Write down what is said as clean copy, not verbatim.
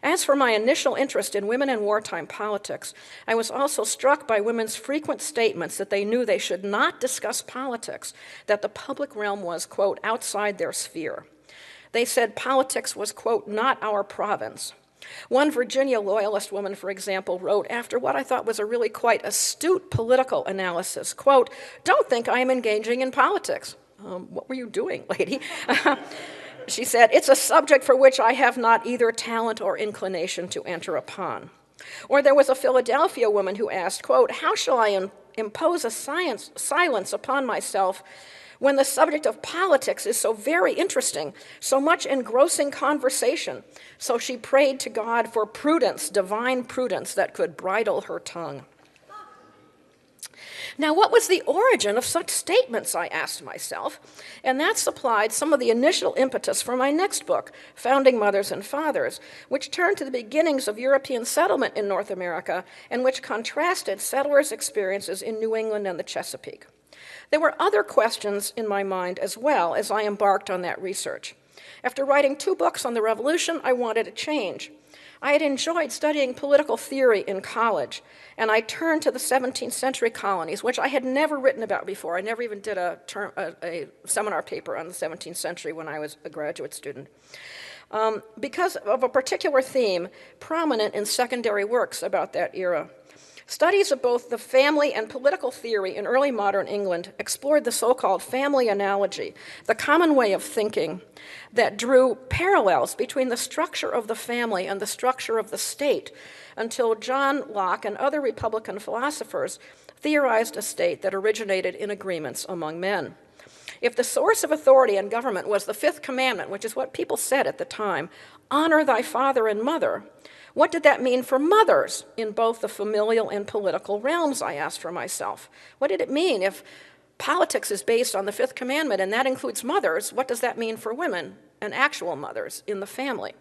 As for my initial interest in women in wartime politics, I was also struck by women's frequent statements that they knew they should not discuss politics, that the public realm was, quote, outside their sphere. They said politics was, quote, not our province. One Virginia Loyalist woman, for example, wrote after what I thought was a really quite astute political analysis, quote, don't think I am engaging in politics. What were you doing, lady? She said, it's a subject for which I have not either talent or inclination to enter upon. Or there was a Philadelphia woman who asked, quote, how shall I impose a silence upon myself when the subject of politics is so very interesting, so much engrossing conversation? So she prayed to God for prudence, divine prudence that could bridle her tongue. Now, what was the origin of such statements, I asked myself, and that supplied some of the initial impetus for my next book, Founding Mothers and Fathers, which turned to the beginnings of European settlement in North America and which contrasted settlers' experiences in New England and the Chesapeake. There were other questions in my mind as well as I embarked on that research. After writing 2 books on the Revolution, I wanted a change. I had enjoyed studying political theory in college, and I turned to the 17th century colonies, which I had never written about before. I never even did a seminar paper on the 17th century when I was a graduate student. Because of a particular theme prominent in secondary works about that era. Studies of both the family and political theory in early modern England explored the so-called family analogy, the common way of thinking that drew parallels between the structure of the family and the structure of the state until John Locke and other Republican philosophers theorized a state that originated in agreements among men. If the source of authority and government was the 5th commandment, which is what people said at the time, honor thy father and mother, what did that mean for mothers in both the familial and political realms, I asked for myself. What did it mean if politics is based on the 5th commandment and that includes mothers? What does that mean for women and actual mothers in the family?